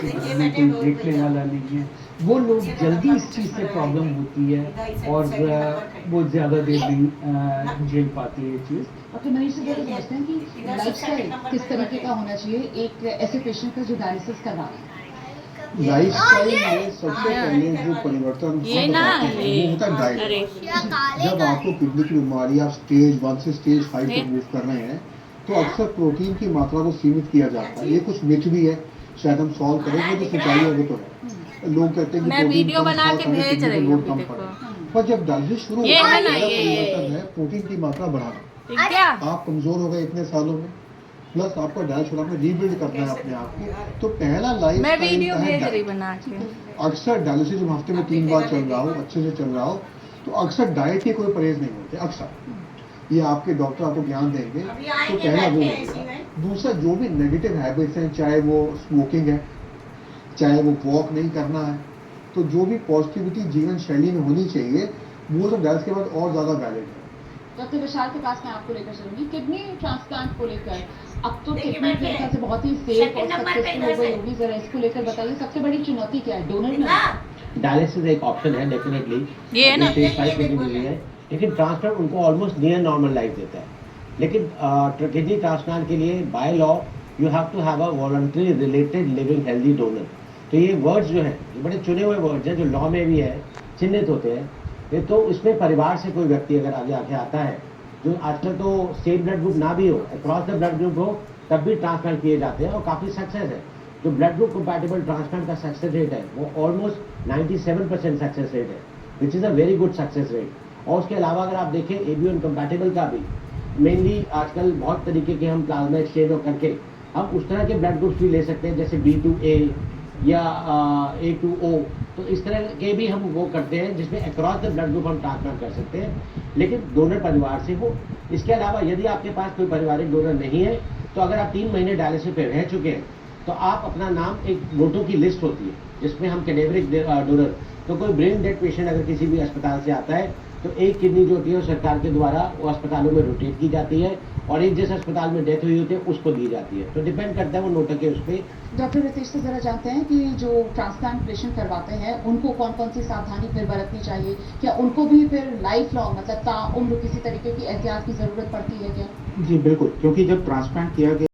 बिल्कुल देखने वाला नहीं है। वो लोग जल्दी इस चीज़ से प्रॉब्लम होती है और वो ज़्यादा देर नहीं झेल पाते ये चीज़। डॉक्टर मनीष जी जरा समझते हैं कि लाइफस्टाइल किस तरीके का होना चाहिए एक ऐसे पेशेंट का जो डायलिसिस करवा रहा है? लाइफ़स्टाइल में सबसे पहले जो परिवर्तन ये हम ना बताते हैं वो होता है अरे डाइट। जब आपको किडनी की बीमारी आप स्टेज 1 से स्टेज 5 ये तक मूव कर रहे हैं, तो अक्सर प्रोटीन की मात्रा को सीमित किया जाता है। ये कुछ मिथ भी है, शायद हम सॉल्व करें, वो जो सच्चाई है वो तो है। लोग कहते हैं कि मैं प्रोटीन वीडियो कम बना खाओ के ताकि भेज किडनी पे रही लोड हूँ कम देखो। पड़े। पर जब डायलिसिस शुरू ये होता है है, ना, पहला ये परिवर्तन है प्रोटीन की मात्रा बढ़ाना। ठीक क्या? आप कमज़ोर हो गए इतने सालों में, प्लस आपको डाइट छोड़ा, आपने रीबिल्ड करना है अपने आप को। तो पहला मैं लाइफ़स्टाइल वीडियो का है भेज रही डाइट। बना के। अक्सर डायलिसिस जब हफ्ते में 3 बार चल रहा हो, अच्छे से चल रहा हो, तो अक्सर डाइट के कोई परहेज़ नहीं होते, अक्सर। ये आपके डॉक्टर आपको ज्ञान देंगे, तो पहला वो होगा। दूसरा, जो भी नेगेटिव हैबिट्स हैं, चाहे वो स्मोकिंग है, चाहे वो वॉक नहीं करना है, तो जो भी पॉजिटिविटी जीवन शैली में होनी चाहिए, वो सब डाइट के बाद और ज़्यादा वैलिड है। डॉक्टर विशाल के पास मैं आपको लेकर चलूंगी किडनी ट्रांसप्लांट को लेकर। अब तो किडनी मेरे ख्याल से बहुत ही सेफ और सक्सेसफुल हो गई होगी, जरा इसको लेकर बताइए सबसे बड़ी चुनौती क्या है डोनर में? डायलिसिस एक ऑप्शन है डेफिनेटली, ये है ना, स्टेज 5 किडनी डिजीज है, लेकिन ट्रांसप्लांट उनको ऑलमोस्ट नियर नॉर्मल लाइफ देता है। लेकिन किडनी ट्रांसप्लांट के लिए by law you have to have a voluntary related living healthy donor. तो ये वर्ड्स जो हैं, ये बड़े चुने हुए वर्ड्स हैं जो लॉ में भी है, चिन्हित होते हैं। ये तो इसमें परिवार से कोई व्यक्ति अगर आगे आके आता है, जो आजकल तो सेम ब्लड ग्रुप ना भी हो, अक्रॉस द ब्लड ग्रुप हो, तब भी ट्रांसप्लांट किए जाते हैं और काफ़ी सक्सेस है। जो ब्लड ग्रुप कंपैटिबल ट्रांसप्लांट का सक्सेस रेट है वो ऑलमोस्ट 97% सक्सेस रेट है, which is a very good success rate. और उसके अलावा अगर आप देखें ABO कंपैटिबल का भी मेनली आजकल बहुत तरीके के हम प्लाज्मा एक्सचेंज करके हम उस तरह के ब्लड ग्रुप्स भी ले सकते हैं, जैसे B2A या A2O। तो इस तरह के भी हम वो करते हैं जिसमें अक्रॉस द ब्लड ग्रुप हम ट्रांसप्लांट कर सकते हैं, लेकिन डोनर परिवार से हो। इसके अलावा यदि आपके पास कोई पारिवारिक डोनर नहीं है, तो अगर आप 3 महीने डायलिसिस पे रह चुके हैं, तो आप अपना नाम, एक वोटों की लिस्ट होती है जिसमें हम कैडेवरिक डोनर, तो कोई ब्रेन डेड पेशेंट अगर किसी भी अस्पताल से आता है, तो एक किडनी जो होती है सरकार के द्वारा वो अस्पतालों में रोटेट की जाती है और एक जिस अस्पताल में डेथ हुई होती है उसको दी जाती है। तो डिपेंड करता है वो नोटर के उस पर। डॉक्टर रितेश से जरा जानते हैं कि जो ट्रांसप्लांट पेशेंट करवाते हैं उनको कौन कौन सी सावधानी फिर बरतनी चाहिए? क्या उनको भी फिर लाइफ लॉन्ग मतलब ताउम्र किसी तरीके की एहतियात की जरूरत पड़ती है क्या? जी बिल्कुल, क्योंकि जब ट्रांसप्लांट किया गया